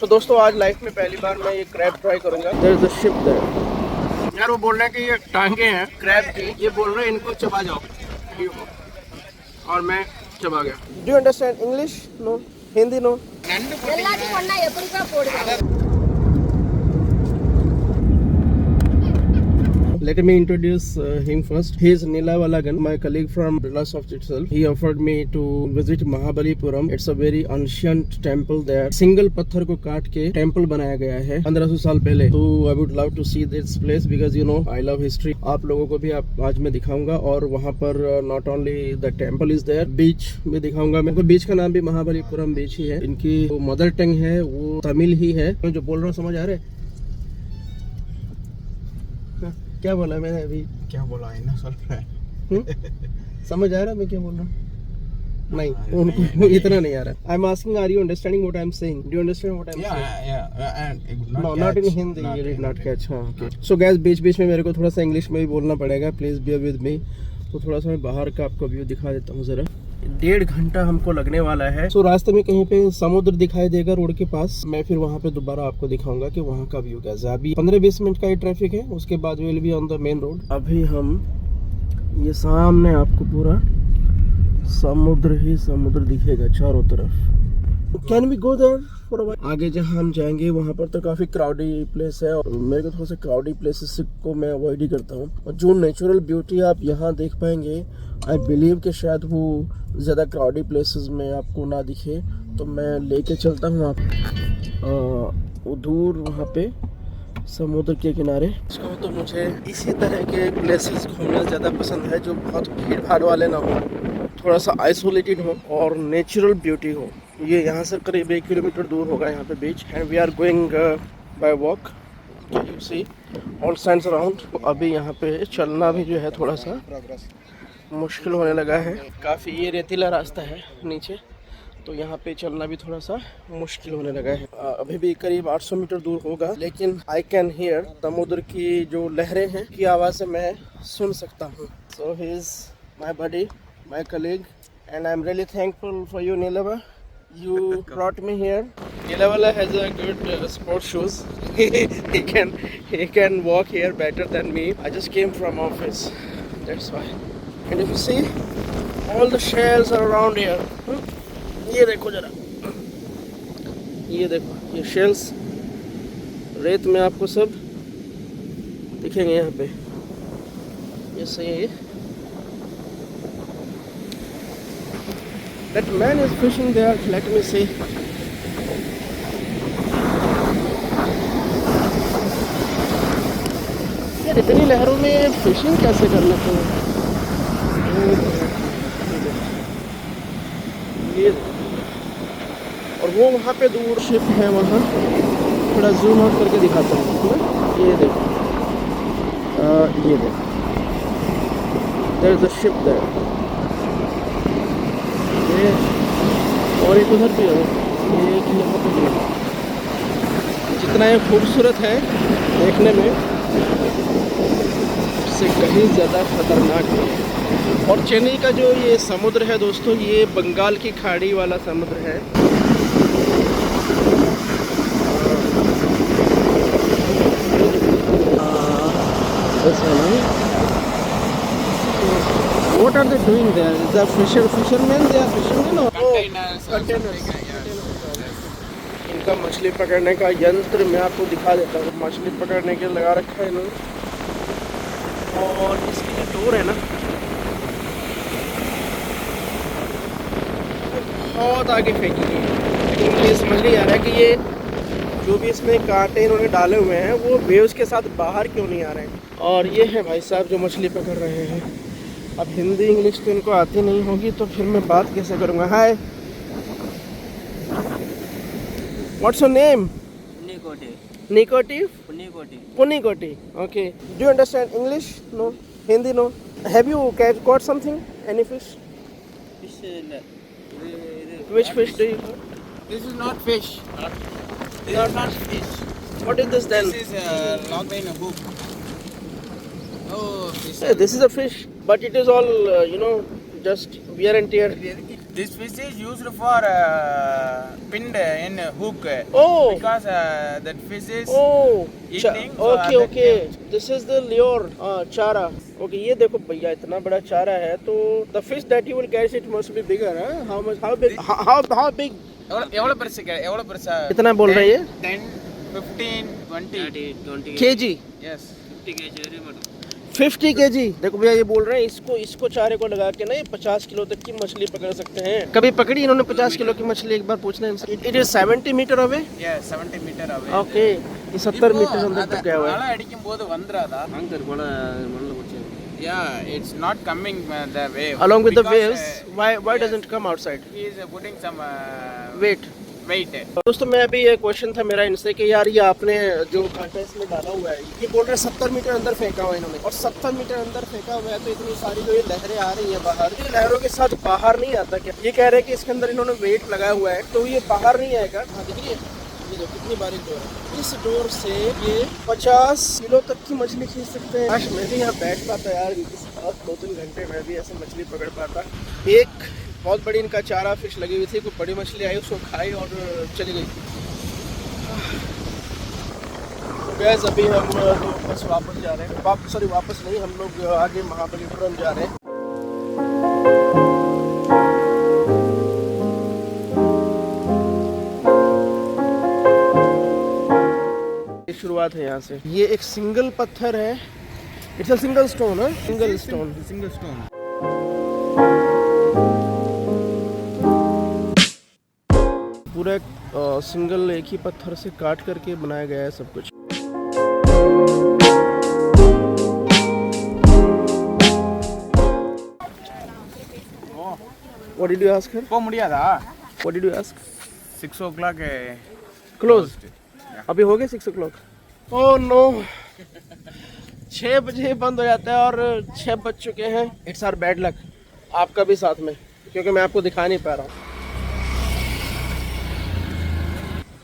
तो दोस्तों आज लाइफ में पहली बार मैं ये क्रैब ट्राई करूंगा। There is a ship there. यार वो बोल रहे हैं कि ये टांगे हैं क्रैब की, ये बोल रहे हैं इनको चबा जाओ, और मैं चबा गया। Do you understand English? No. Hindi? No. Let me introduce him first. He is Nila Valagan, my colleague from Birlasoft itself. He offered me to visit Mahabalipuram. It's a very ancient temple there. Single पत्थर को काट के temple बनाया गया है 1500 साल पहले. So I would love to see this place because you know I love history. आप लोगों को भी आज मैं दिखाऊंगा और वहाँ पर not only the temple is there, beach भी दिखाऊंगा। मेरे को बीच का नाम भी महाबलीपुरम बीच ही है। इनकी मदर टंग है वो तमिल ही है। मैं जो बोल रहा हूँ समझ आ रहा है? क्या बोला मैंने अभी? क्या बोला है ना सर? समझ आ रहा मैं क्या बोल रहा हूँ? नहीं, उनको इतना नहीं आ रहा। I am asking are you understanding what I am saying? Do you understand what I am saying? No, not in Hindi. You did not catch. हां, ओके। सो गाइस, बीच में मेरे को थोड़ा सा इंग्लिश में भी बोलना पड़ेगा। Please bear with me. तो थोड़ा सा मैं बाहर का आपको व्यू दिखा देता हूँ जरा। 1.5 घंटा हमको लगने वाला है। सो रास्ते में कहीं पे समुद्र दिखाई देगा रोड के पास, मैं फिर वहाँ पे दोबारा आपको दिखाऊंगा कि वहाँ का व्यू कैसा है। अभी 15-20 मिनट का ही ट्रैफिक है, उसके बाद will be on the main road. अभी हम ये सामने आपको पूरा समुद्र ही समुद्र दिखेगा चारों तरफ। Can we go there for a while? आगे जहाँ हम जाएंगे वहाँ पर तो काफी क्राउडी प्लेस है और मेरे को थोड़ा सा क्राउडी प्लेसेस को मैं अवॉइड ही करता हूँ। और जो नेचुरल ब्यूटी आप यहाँ देख पाएंगे, आई बिलीव कि शायद वो ज़्यादा क्राउडी प्लेसेस में आपको ना दिखे, तो मैं लेके चलता हूँ आप वो दूर वहाँ पे समुद्र के किनारे। तो मुझे इसी तरह के प्लेसेस घूमना ज़्यादा पसंद है जो बहुत भीड़ भाड़ वाले ना हो, थोड़ा सा आइसोलेटेड हो और नेचुरल ब्यूटी हो। ये यहाँ से करीब 1 किलोमीटर दूर होगा यहाँ पे beach. And we are going by walk. You see all sides around. अभी यहाँ पे चलना भी जो है थोड़ा सा मुश्किल होने लगा है। काफ़ी ये रेतीला रास्ता है नीचे, तो यहाँ पे चलना भी थोड़ा सा मुश्किल होने लगा है। अभी भी करीब 800 मीटर दूर होगा, लेकिन आई कैन हियर समुद्र की जो लहरें हैं की आवाज़ मैं सुन सकता हूँ। So he is my buddy, my colleague, and I am really thankful for you नीलावा. You brought me here. Nilavala has a good sport shoes. he can walk here better than me. I just came from office. That's why. And if you see, all the shells are around here. ये देखो जरा, ये देखो, ये shells रेत में आपको सब दिखेंगे यहाँ पे। ये सही है। That man is fishing there. Let me see. यार इतनी लहरों में फिशिंग कैसे कर लेते हैं? ये और वो वहाँ पे दूर शिप है, वहाँ थोड़ा जूम आउट करके दिखाता हूँ। ये देखो, ये देखो, there is a ship there. और एक उधर भी है, एक यहाँ पे भी है। जितना ये खूबसूरत है देखने में, उससे कहीं ज़्यादा खतरनाक है। और चेन्नई का जो ये समुद्र है दोस्तों, ये बंगाल की खाड़ी वाला समुद्र है। What are they doing there? Is the fishermen? They are fishermen or containers? इनका मछली पकड़ने का यंत्र मैं आपको दिखा देता हूँ। मछली पकड़ने के लगा रखा है इन्होंने, और इसकी जो डोर है ना, बहुत आगे फेंकी गई है। लेकिन मुझे समझ नहीं आ रहा है कि ये जो भी इसमें कांटे इन्होंने डाले हुए हैं वो वेव्स के साथ बाहर क्यों नहीं आ रहे हैं। और ये है भाई साहब जो मछली पकड़ रहे हैं। अब हिंदी इंग्लिश तो इनको आती नहीं होगी, तो फिर मैं बात कैसे करूँगा? Hi, what's your name? निकोटिव. पुनिकोटी. Okay. Do you understand English? No. Hindi? No. Have you caught something? Any fish? Which fish do you got? This is not fish. This is not fish. What is this then? This is locked in a hook. Oh, fish. Yeah, this is a fish, but it is all just wear and tear. This fish is used for pinned in hook. Oh. Because that fish is Oh, eating. so okay, that okay. can- This is the lure, चारा. Okay, ये देखो भैया इतना बड़ा चारा है तो the fish that you will catch it must be bigger, huh? How much? How big? How big? எவ்வளவு பெருசா कितना बोल रहे हैं? 10, 15, 20 kg. yes 50 kg. देखो भैया ये बोल रहे हैं इसको चारे को लगा के नहीं 50 किलो तक की मछली पकड़ सकते हैं. कभी पकड़ी इन्होंने 50 किलो की मछली? एक बार पूछना है इनसे. It is 70 meter away. yeah 70 meter away. Okay. ये 70 मीटर अंदर तक गया हुआ है. அலை அடிக்கும் போது வந்துராதா yeah it's not coming the wave. Along with the Because, waves, why doesn't come outside? he is putting some Wait. weight. दोस्तों मैं अभी ये क्वेश्चन था मेरा इनसे कि यार ये आपने जो कांटा इसमें डाला हुआ है ये बोल रहे हैं 70 मीटर अंदर फेंका हुआ है इन्होंने, और 70 मीटर अंदर फेंका हुआ है तो इतनी सारी जो ये लहरें आ रही हैं बाहर, ये लहरों के साथ बाहर नहीं आता क्या? ये कह रहे हैं कि इसके अंदर इन्होंने वेट लगाया हुआ है तो ये बाहर नहीं आएगा. हाँ दिख रही है ये देखो कितनी बारीक डोर है. इस डोर से ये 50 किलो तक की मछली खींच सकते हैं. आज मैं भी यहाँ बैठ पाता यार इस 2-3 घंटे में भी ऐसे मछली पकड़ पाता. एक बहुत बड़ी इनका चारा फिश लगी हुई थी, कोई बड़ी मछली आई उसको खाई और चली गई. गैस अभी हम लोग बस वापस जा रहे हैं. वापस नहीं, हम लोग आगे महाबलीपुरम जा रहे हैं. ये शुरुआत है यहाँ से. ये एक सिंगल पत्थर है. इट्स अ सिंगल स्टोन है. Single stone. पूरा सिंगल एक ही पत्थर से काट करके बनाया गया है सब कुछ. What did you ask her? போக முடியாதா? What did you ask? 6 o'clock Closed. अभी हो गए 6 o'clock. Oh no. 6 बजे बंद हो जाता है और 6 बज चुके हैं. It's our bad luck. आपका भी साथ में, क्योंकि मैं आपको दिखा नहीं पा रहा हूँ.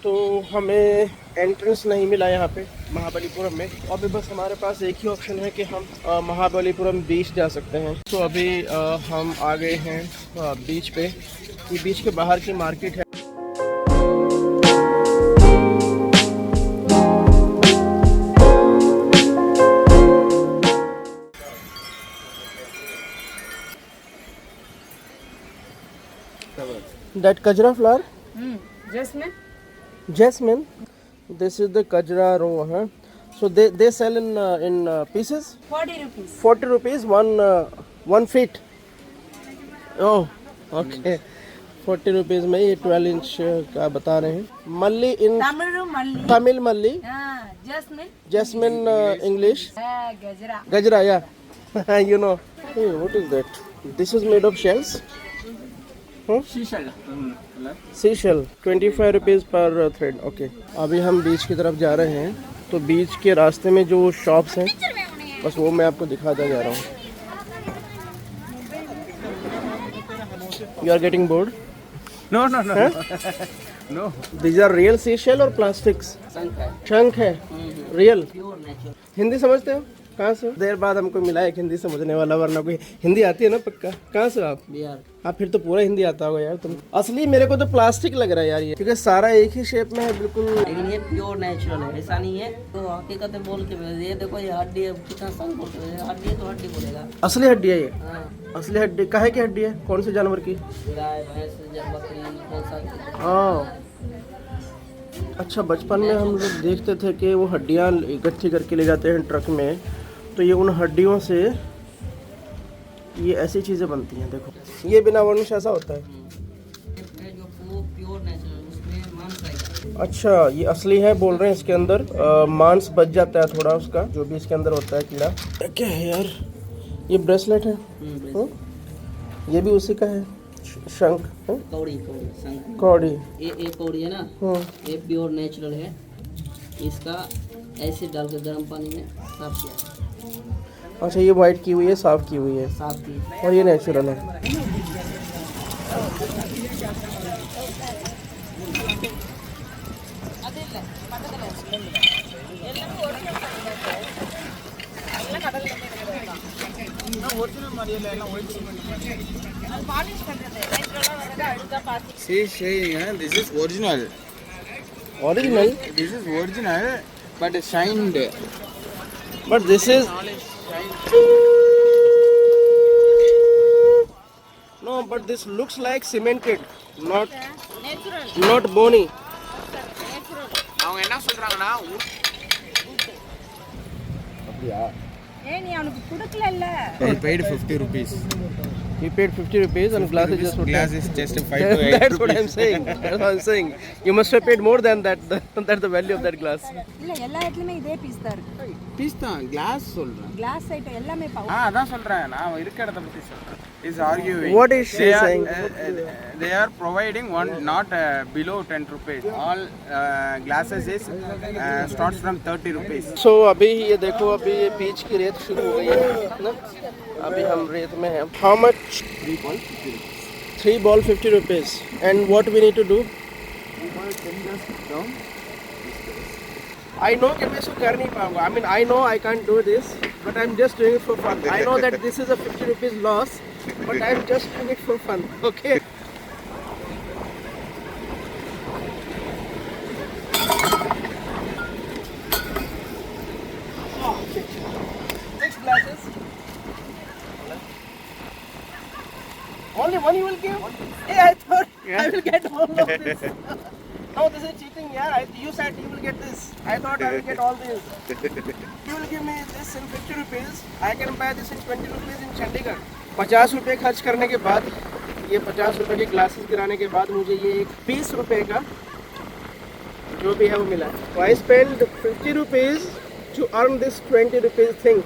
तो हमें एंट्रेंस नहीं मिला यहाँ पे महाबलीपुरम में. अभी बस हमारे पास एक ही ऑप्शन है कि हम महाबलीपुरम बीच जा सकते हैं. तो अभी हम आ गए हैं बीच पे. ये बीच के बाहर की मार्केट है. That kajra flower? Jasmine. This is the kajra row, huh? So they sell in pieces? 40 rupees. 40 rupees one feet. Oh, okay. 40 rupees में ये 12 इंच का बता रहे हैं. मल्ली in Tamil malli. Jasmine English. Gajra, yeah. You know. Hey, what is that? This is made of shells. Seashell 25 rupees पर thread. Okay. अभी हम बीच की तरफ जा रहे हैं. तो बीच के रास्ते में जो शॉप्स हैं बस वो मैं आपको दिखाता जा रहा हूँ. You are getting bored? No. No. These are real seashell और प्लास्टिक्स? शंख है. रियल. हिंदी समझते हो? कहाँ से? देर बाद हमको मिला है हिंदी समझने वाला, वरना कोई हिंदी आती है ना पक्का. कहाँ से आप? बिहार. हाँ फिर तो पूरा हिंदी आता होगा यार तुम. असली मेरे को तो प्लास्टिक लग रहा है यार ये, क्योंकि सारा एक ही शेप में है बिल्कुल. लेकिन ये प्योर नेचुरल है, ऐसा नहीं है. तो हकीकत बोल के ये देखो ये हड्डी है, कितना संग बोलते हैं. हड्डी है तो हड्डी बोलेगा. असली हड्डी है ये? हाँ. असली हड्डी. काहे की हड्डी है? कौन से जानवर की? गाय भैंस बकरी कौन सा. हाँ अच्छा. बचपन में हम लोग देखते थे कि वो हड्डियाँ इकट्ठी करके ले जाते हैं ट्रक में, तो ये उन हड्डियों से ये ऐसी चीज़ें बनती हैं. देखो ये बिना वर्निश ऐसा होता है. जो प्योर नेचुरल उसमें मांस आएगा. अच्छा ये असली है बोल रहे हैं. इसके अंदर मांस बच जाता है थोड़ा उसका, जो भी इसके अंदर होता है कीड़ा. क्या है यार ये? ब्रेसलेट है. ये भी उसी का है. शंख कौड़ी कौड़ी. ये कौड़ी है ना, ये प्योर नेचुरल है. इसका ऐसे डाल के गर्म पानी में साफ किया. अच्छा ये वाइट की हुई है, साफ की हुई है. साफ की. और ये नेचुरल है. She is saying this is original. Original, This is original, but shined. but this is no, but this looks like cemented, not bony. அவங்க என்ன சொல்றாங்கன்னா நீ அவனுக்கு கொடுக்கலல்ல he paid 50 rupees. He paid 50 rupees and glass is just Glass is just 5 to 8 That's what rupees. I'm saying. That's what I'm saying. You must have paid more than that. That's the value of that glass. இல்ல எல்லா இடத்துலயுமே இதே piece தான் இருக்கு piece தான் class சொல்றேன். Glass item எல்லாமே powder அதான் சொல்றேன். நான் இருக்க இடத்தை பத்தி சொல்றேன். Is arguing. What is she saying? They are providing one not below 10 rupees. All glasses is starts from 30 rupees. So अभी ये देखो अभी ये बीच की रेत शुरू हो गई है ना. अभी हम रेत में हैं. How much? 3 ball 50 rupees. 3 ball 50 rupees. And what we need to do? 3 ball 10 just down. I know कि मैं इसको कर नहीं पाऊंगा. I mean I know I can't do this, but I'm just doing it for fun. I know that this is a 50 rupees loss, but I'm just doing it for fun. Okay. Six glasses. Only one you will give? Hey, I thought I will get all of this. No, this is cheating, yeah. You said you will get this. I thought I will get all this. You will give me this in 50 rupees. I can buy this in 20 rupees in Chandigarh. 50 रुपए खर्च करने के बाद ये 50 रुपए के glasses गिराने के बाद मुझे ये एक 20 रुपए का जो भी है वो मिला. So I spent 50 rupees to earn this 20 rupees thing,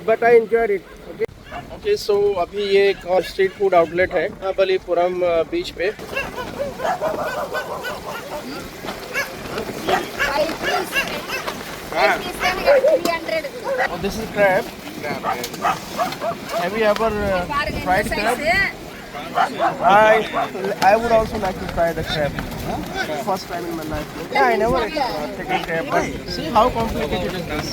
but I enjoyed it. Okay. Okay, so अभी ये एक और स्ट्रीट फूड आउटलेट है बलीपुरम बीच पे. Oh, this is crab. Have you ever tried crab? I would also like to try the crab. First time in my life. Yeah, I never taken crab. But see how complicated is this?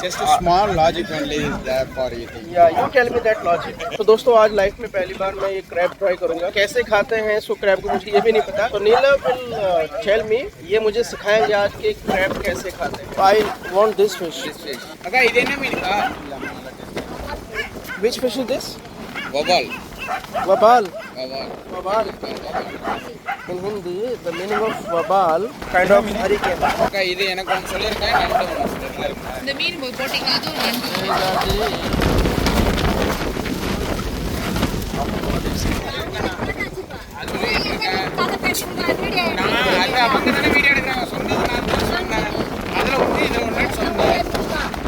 Just a small logic only is there for eating. Yeah, you tell me that logic. तो दोस्तों आज life में पहली बार मैं ये crab try करूंगा. कैसे खाते हैं इसको क्रैब को मुझे ये भी नहीं पता. तो नीला will tell me, ये मुझे सिखाएंगे आज कि क्रैब कैसे खाते हैं. I want this fish. ಅಕ್ಕ ಇದೇನೇ ಮೀನುಕಾ Which fish is this? ವಬಾಲ್ Wabal. ವಬಾಲ್ Wabal. In Hindi, the meaning of wabal kind of hurricane. அக்கா இது எனக்கு ஒன்று சொல்லியிருக்கேன் நண்டு ஒன்று சொல்லியிருக்கேன் இந்த மீன் போட்டிங்க அதுவும் நண்டு அது அவங்க தானே வீடியோ எடுக்கிறாங்க சொன்னது நான் தான் சொன்னேன் அதில் ஒன்று இதில் ஒன்றுன்னு சொன்னேன்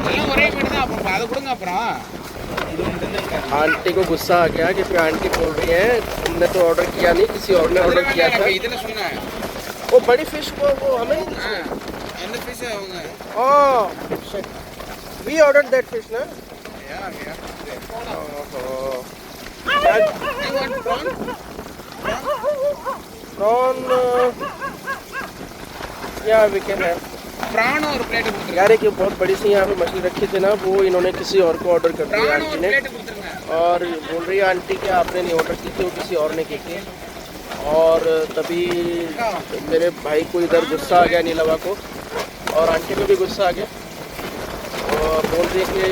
எல்லாம் ஒரே மீன் தான் அப்புறம் அதை கொடுங்க அப்புறம் आंटी को गुस्सा आ गया कि फिर आंटी बोल रही है तुमने तो ऑर्डर किया नहीं किसी और ने ऑर्डर किया था. இதில் சொன்னேன் वो बड़ी फिश को वो हमें नहीं दी. எந்த பீஸ் அவங்க Oh, shit. We ordered that fish, na? Oh. Prawn. Yeah, we can have. प्राण और प्लेट கொடுத்துருங்க यार एक बहुत बड़ी सी यहाँ पे मछली रखी थी ना, वो इन्होंने किसी और को ऑर्डर कर दिया प्राण आंटी और ने. प्लेट கொடுத்துருங்க और बोल रही है आंटी कि आपने नहीं ऑर्डर की थी, वो किसी और ने की थी. और तभी मेरे भाई को इधर गुस्सा आ गया नीलवा को, और आंटी को भी गुस्सा आ गया. और बोल रही है कि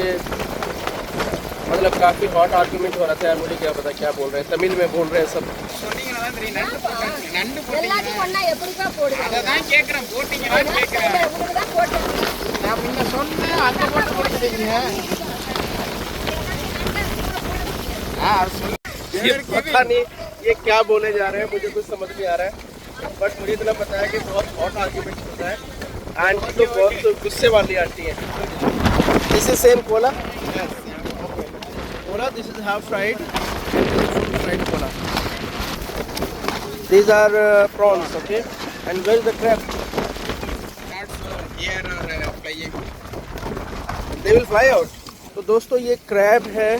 मतलब काफ़ी हॉट आर्ग्यूमेंट हो रहा था यार. मुझे क्या पता क्या बोल रहे हैं, तमिल में बोल रहे हैं सब. சொன்னீங்கன்னா தான் தெரியும் நண்டு போட்டாச்சு நண்டு போட்டீங்க எல்லாத்தையும் ஒண்ணா எப்படிக்கா போடுவாங்க அதை தான் கேட்குறேன் போட்டீங்களான்னு கேட்குறேன் உங்களுக்கு தான் போட்டேன் நான் முன்ன சொன்னேன் அந்த போட்டு கொடுத்துட்டீங்க ये पता नहीं ये क्या बोले जा रहे हैं, मुझे कुछ समझ नहीं आ रहा है. बट मुझे इतना पता है कि बहुत हॉट आर्ग्यूमेंट होता है. आंटी तो बहुत गुस्से वाली आंटी है. This is same Cola. Cola, this is half fried and this is full fried cola. These are prawns, okay? And where is the crab? They will fly out. तो दोस्तों ये क्रैब है.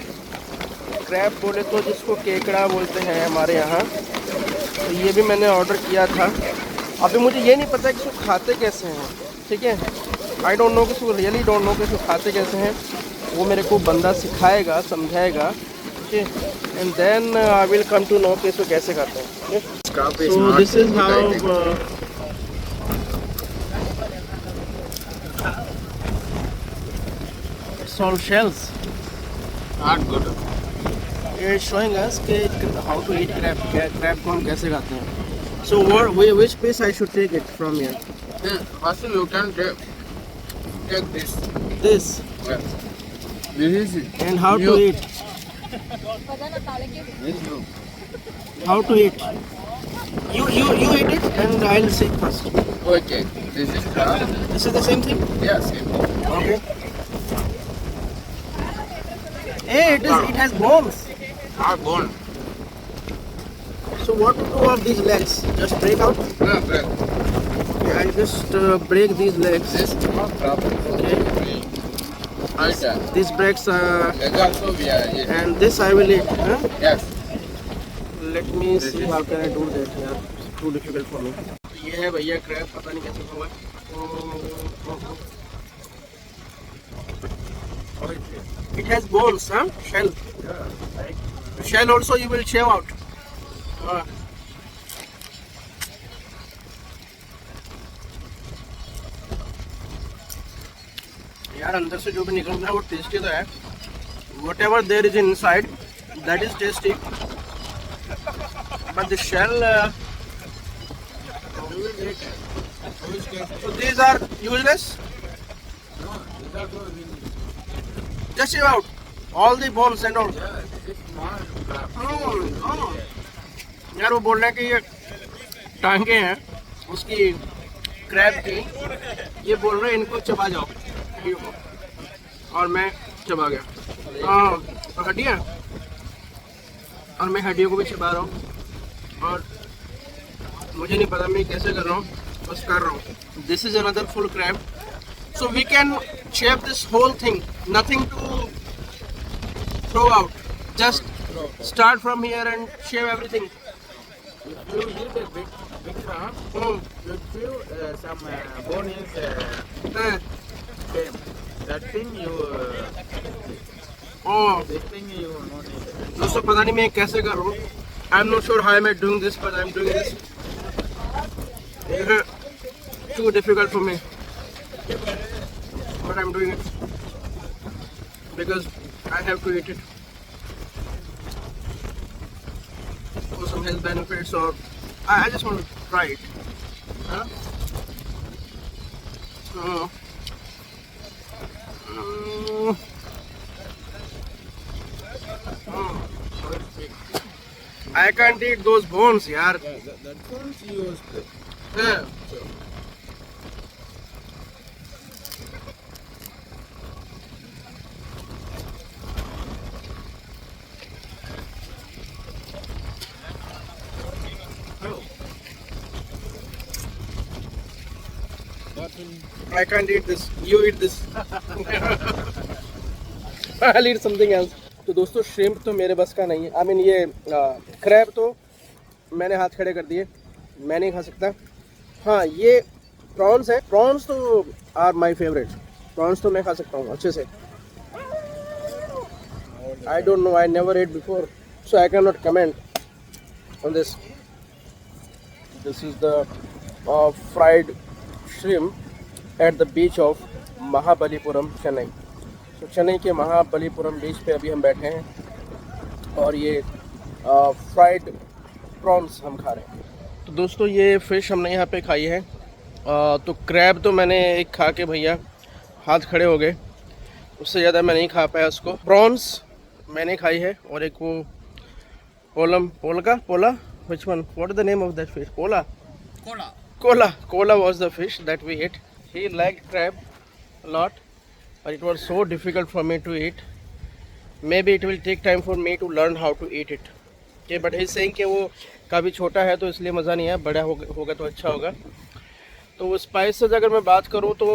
Crab बोले तो जिसको केकड़ा बोलते हैं हमारे यहाँ. तो ये भी मैंने ऑर्डर किया था. अभी मुझे ये नहीं पता कि इसको खाते कैसे हैं. ठीक है, आई डोंट नो कि इसको रियली डोंट नो कि इसको खाते कैसे हैं. वो मेरे को बंदा सिखाएगा, समझाएगा. Okay, and then I will come to know कि इसको कैसे खाते हैं. Okay? Carp is So not this is good, how I think. it's all shells. Not good. It is showing us कि how to eat crab. Crab को हम कैसे खाते हैं. So which piece I should take it from here? Yeah, first you can take this. This. Yes. This is it. And how You- to eat? This you. How to eat? You eat it and I'll say first. Okay. This is carp. This is the same thing. Yes. Same. Okay. Hey, it has bones. Are gone. So what to do of these legs? Just break out? No, break. Okay, I'll just break these legs. This is not carp. Okay. Right. These breaks Leg also we are eating. and this I will eat. Huh? Yes. Let me see how can I do that. Yeah, it's too difficult for me. ये है भैया crab, पता नहीं कैसे होगा. It has bones, huh? Shell. Shell also you will shave out. यार अंदर से जो भी निकल रहा है वो टेस्टी तो है. Whatever there is inside, that is tasty. But the shell. So these are useless. Just shave out all the bones and all. यार वो बोल रहे हैं कि ये टांगे हैं उसकी क्रैब की, ये बोल रहे हैं इनको चबा जाओ हड्डियों को, और मैं चबा गया. हाँ हड्डियाँ, और मैं हड्डियों को भी चबा रहा हूँ, और मुझे नहीं पता मैं कैसे कर रहा हूँ, बस कर रहा हूँ. This is another full crab. So we can shave this whole thing, nothing to throw out. Just start from here and shave everything. If you eat a big carp, you feel some bone is same. That thing you, Oh, this thing you not eat. दोस्तों पता नहीं मैं कैसे कर रहा हूँ. I'm not sure how am I doing this, but I'm doing this. Too difficult for me, but I'm doing it because I have to eat it for some health benefits, or I just want to try it. Huh? I can't eat those bones, yaar. That one's used. Yeah. I can't eat this. You eat this. I'll eat something else. तो दोस्तों shrimp तो मेरे बस का नहीं है. I mean ये crab तो मैंने हाथ खड़े कर दिए, मैं नहीं खा सकता. हाँ ये प्रॉन्स है. प्रॉन्स तो आर माई फेवरेट. प्रॉन्स तो मैं खा सकता हूँ अच्छे से. I don't know, I never ate before, so I can not comment on this. This is the fried shrimp at the beach of Mahabalipuram Chennai. तो चेन्नई के महाबलीपुरम बीच पे अभी हम बैठे हैं, और ये फ्राइड प्रॉन्स हम खा रहे हैं. तो दोस्तों ये फ़िश हमने यहाँ पे खाई है. तो क्रैब तो मैंने एक खा के भैया हाथ खड़े हो गए, उससे ज़्यादा मैं नहीं खा पाया उसको. प्रॉन्स मैंने खाई है, और एक वो पोला which one, what is the name of that fish? Kola was the fish that we ate. He liked crab a lot, but it was so difficult for me to eat. Maybe it will take time for me to learn how to eat it. Okay, but he's saying कि वो काफ़ी छोटा है तो इसलिए मज़ा नहीं है, बड़ा होगा तो अच्छा होगा. तो वो स्पाइसेस अगर मैं बात करूँ तो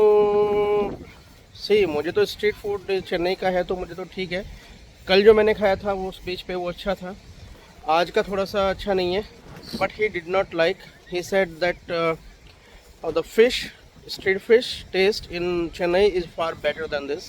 सही, मुझे तो स्ट्रीट फूड चेन्नई का है तो मुझे तो ठीक है. कल जो मैंने खाया था वो उस बीच पे वो अच्छा था. आज का थोड़ा सा अच्छा नहीं है. But he did not like. He said that the fish, street fish taste in Chennai is far better than this.